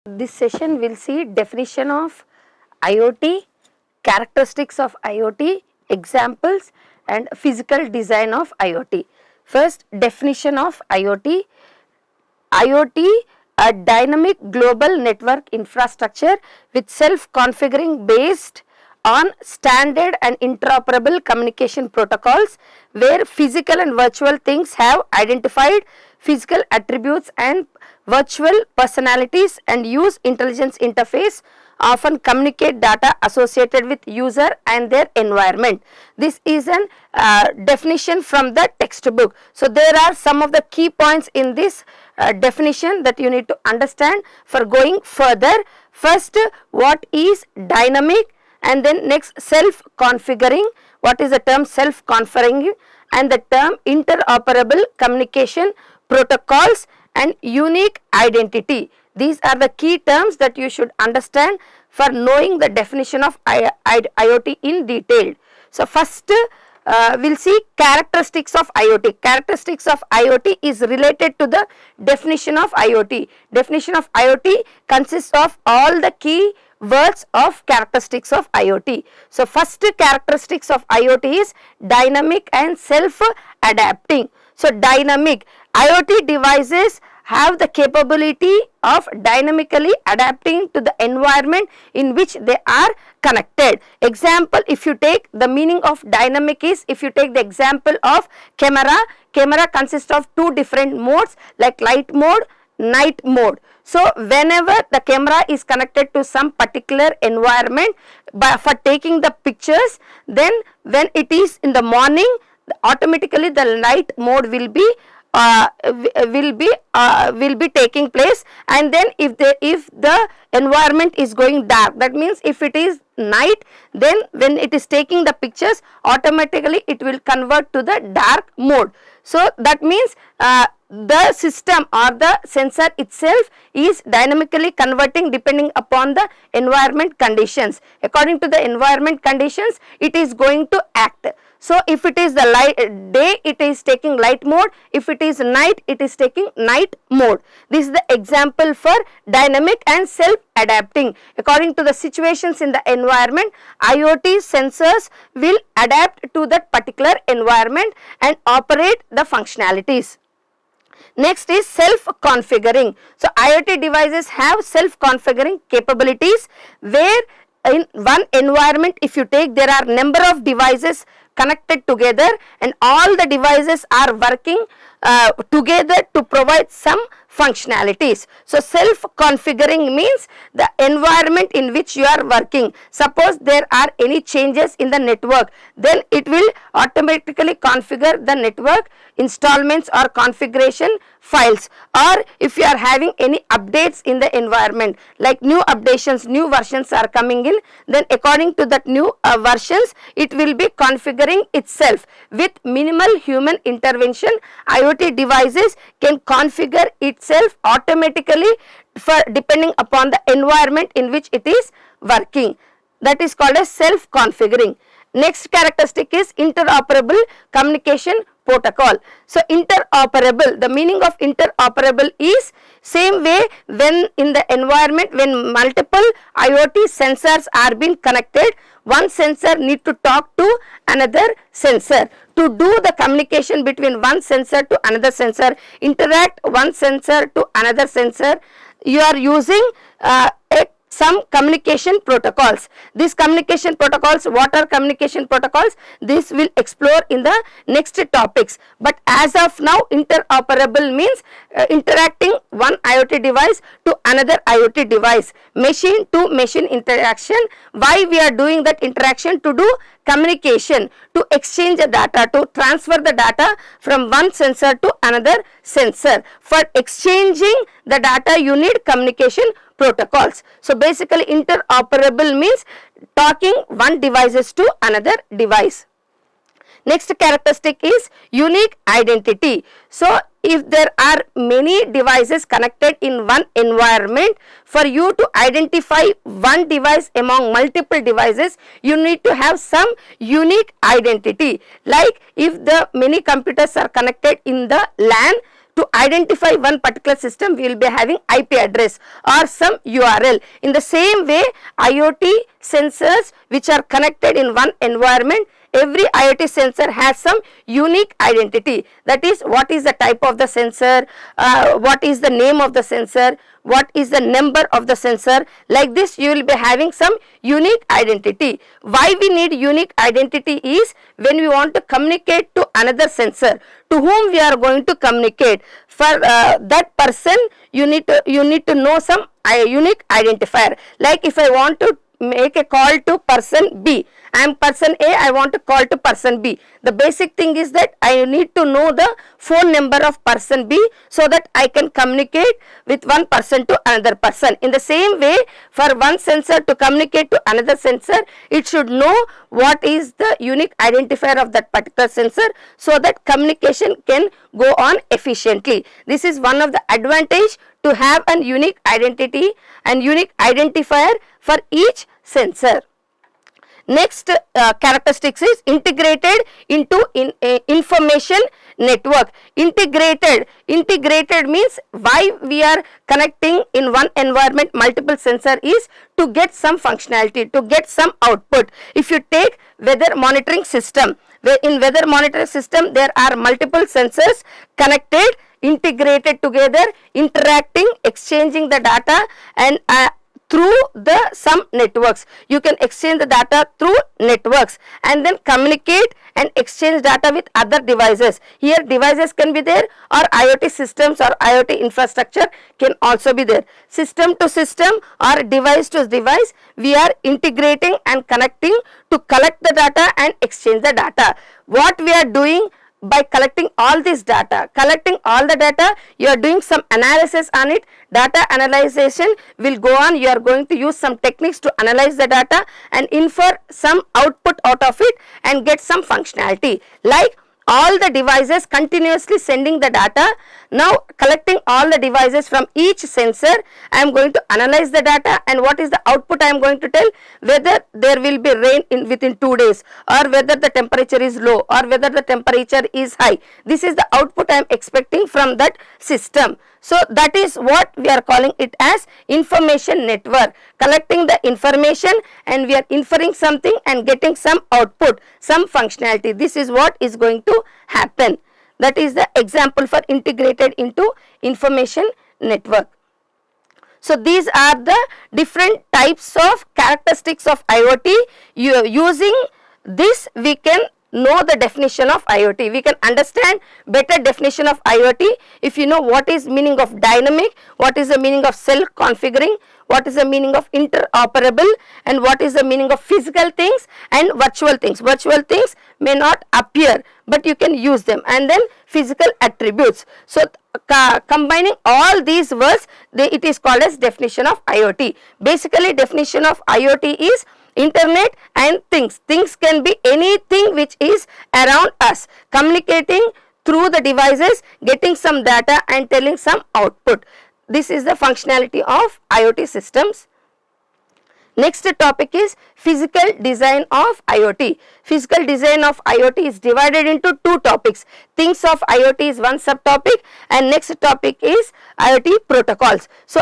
This session will see definition of IoT, characteristics of IoT, examples and physical design of IoT. First, definition of IoT. IoT, a dynamic global network infrastructure with self-configuring based on standard and interoperable communication protocols where physical and virtual things have identified physical attributes and virtual personalities and use intelligence interface, often communicate data associated with user and their environment. This is an definition from the textbook. So, there are some of the key points in this definition that you need to understand for going further. First, what is dynamic, and then next self-configuring. What is the term self-configuring, and the term interoperable communication protocols and unique identity. These are the key terms that you should understand for knowing the definition of IoT in detail. So, first we will see characteristics of IoT. Characteristics of IoT is related to the definition of IoT. Definition of IoT consists of all the key words of characteristics of IoT. So, first characteristics of IoT is dynamic and self-adapting. So, dynamic, IoT devices have the capability of dynamically adapting to the environment in which they are connected. Example, if you take the meaning of dynamic is, if you take the example of camera, camera consists of two different modes like light mode, night mode. So, whenever the camera is connected to some particular environment for taking the pictures, then when it is in the morning, automatically the night mode will be taking place, and then if the environment is going dark, that means if it is night, then when it is taking the pictures, automatically it will convert to the dark mode. So, that means the system or the sensor itself is dynamically converting depending upon the environment conditions. According to the environment conditions, it is going to act. So, if it is the day, it is taking light mode. If it is night, it is taking night mode. This is the example for dynamic and self-adapting. According to the situations in the environment, IoT sensors will adapt to that particular environment and operate the functionalities. Next is self-configuring. So, IoT devices have self-configuring capabilities where in one environment, if you take, there are number of devices connected together and all the devices are working together to provide some functionalities. So, self-configuring means the environment in which you are working. Suppose there are any changes in the network, then it will automatically configure the network installments or configuration files, or if you are having any updates in the environment like new updations, new versions are coming in, then according to that new versions, it will be configuring itself with minimal human intervention. IoT devices can configure itself automatically for depending upon the environment in which it is working. That is called as self-configuring. Next characteristic is interoperable communication protocol. So, interoperable, the meaning of interoperable is same way when in the environment, when multiple IoT sensors are being connected, one sensor need to talk to another sensor. To do the communication between one sensor to another sensor, interact one sensor to another sensor, you are using some communication protocols. These communication protocols, what are communication protocols? This will explore in the next topics. But as of now, interoperable means interacting one IoT device to another IoT device, machine to machine interaction. Why we are doing that interaction? To do communication, to exchange the data, to transfer the data from one sensor to another sensor. For exchanging the data, you need communication protocols. So, basically interoperable means talking one devices to another device. Next characteristic is unique identity. So, if there are many devices connected in one environment, for you to identify one device among multiple devices, you need to have some unique identity. Like if the many computers are connected in the LAN, To identify one particular system, we will be having IP address or some URL. In the same way, IoT sensors which are connected in one environment, every IoT sensor has some unique identity. That is, what is the type of the sensor, what is the name of the sensor, what is the number of the sensor. Like this, you will be having some unique identity. Why we need unique identity is when we want to communicate to another sensor, to whom we are going to communicate. For that person, you need to know some unique identifier. Like if I want to make a call to person B, I am person A, I want to call to person B. The basic thing is that I need to know the phone number of person B so that I can communicate with one person to another person. In the same way, for one sensor to communicate to another sensor, it should know what is the unique identifier of that particular sensor so that communication can go on efficiently. This is one of the advantage to have an unique identity and unique identifier for each sensor. Next characteristics is integrated into information network. Integrated means why we are connecting in one environment multiple sensor is to get some functionality, to get some output. If you take weather monitoring system, where in weather monitoring system there are multiple sensors connected, integrated together, interacting, exchanging the data, and through some networks. You can exchange the data through networks and then communicate and exchange data with other devices. Here devices can be there, or IoT systems or IoT infrastructure can also be there. System to system or device to device, we are integrating and connecting to collect the data and exchange the data. What we are doing by collecting all this data, you are doing some analysis on it. Data analyzation will go on. You are going to use some techniques to analyze the data and infer some output out of it and get some functionality. Like all the devices continuously sending the data. Now collecting all the devices from each sensor, I am going to analyze the data, and what is the output I am going to tell, whether there will be rain within 2 days, or whether the temperature is low, or whether the temperature is high. This is the output I am expecting from that system. So that is what we are calling it as information network. Collecting the information and we are inferring something and getting some output, some functionality. This is what is going to happen. That is the example for integrated into information network. So these are the different types of characteristics of IoT. Using this, we can know the definition of IoT. We can understand better definition of IoT if you know what is meaning of dynamic, what is the meaning of self-configuring, what is the meaning of interoperable, and what is the meaning of physical things and virtual things. Virtual things may not appear, but you can use them. And then physical attributes. So combining all these words, it is called as definition of IoT. Basically, definition of IoT is internet and things. Things can be anything which is around us, communicating through the devices, getting some data and telling some output. This is the functionality of IoT systems. Next topic is physical design of IoT. Physical design of IoT is divided into two topics. Things of IoT is one subtopic, and next topic is IoT protocols. So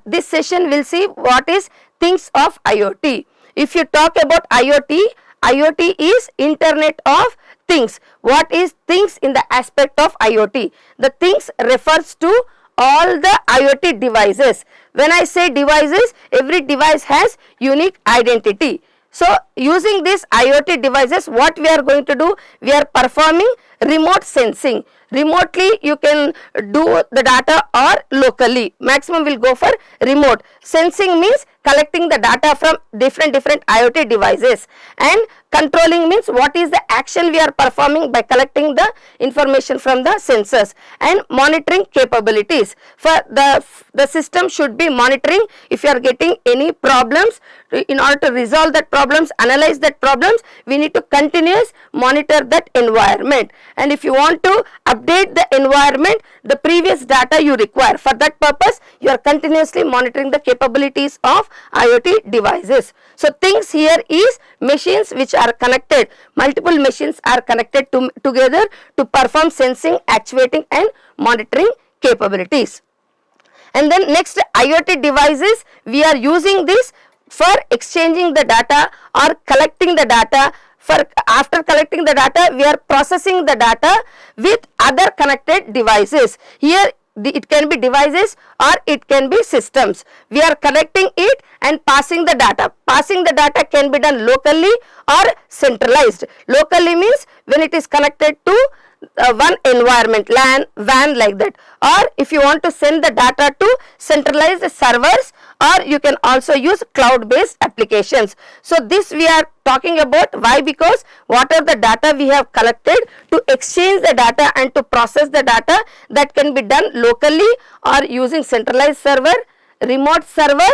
this session will see what is things of IoT. If you talk about IoT, IoT is Internet of Things. What is things in the aspect of IoT? The things refers to all the IoT devices. When I say devices, every device has unique identity. So using these IoT devices, what we are going to do? We are performing remote sensing. Remotely you can do the data, or locally. Maximum will go for remote. Sensing means collecting the data from different IoT devices, and controlling means what is the action we are performing by collecting the information from the sensors, and monitoring capabilities. For the system should be monitoring if you are getting any problems. In order to resolve that problems, analyze that problems, we need to continuously monitor that environment. And if you want to update the environment, the previous data you require. For that purpose, you are continuously monitoring the capabilities of IoT devices. So things here is machines which are connected, multiple machines are connected together to perform sensing, actuating and monitoring capabilities. And then next, IoT devices, we are using this for exchanging the data or collecting the data. After collecting the data, we are processing the data with other connected devices. Here it can be devices or it can be systems. We are connecting it and passing the data. Passing the data can be done locally or centralized. Locally means when it is connected to one environment, LAN, WAN, like that. Or if you want to send the data to centralized servers, or you can also use cloud based applications. So this we are talking about. Why? Because what are the data we have collected, to exchange the data and to process the data, that can be done locally or using centralized server, remote server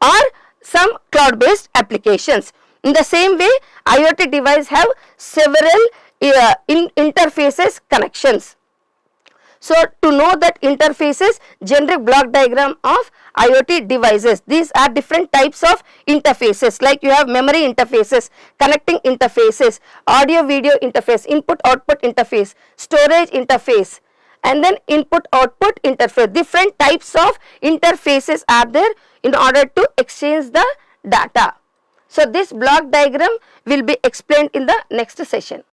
or some cloud based applications. In the same way, IoT device have several interfaces connections. So to know that interfaces, generic block diagram of IoT devices. These are different types of interfaces, like you have memory interfaces, connecting interfaces, audio video interface, input output interface, storage interface, and then input output interface. Different types of interfaces are there in order to exchange the data. So this block diagram will be explained in the next session.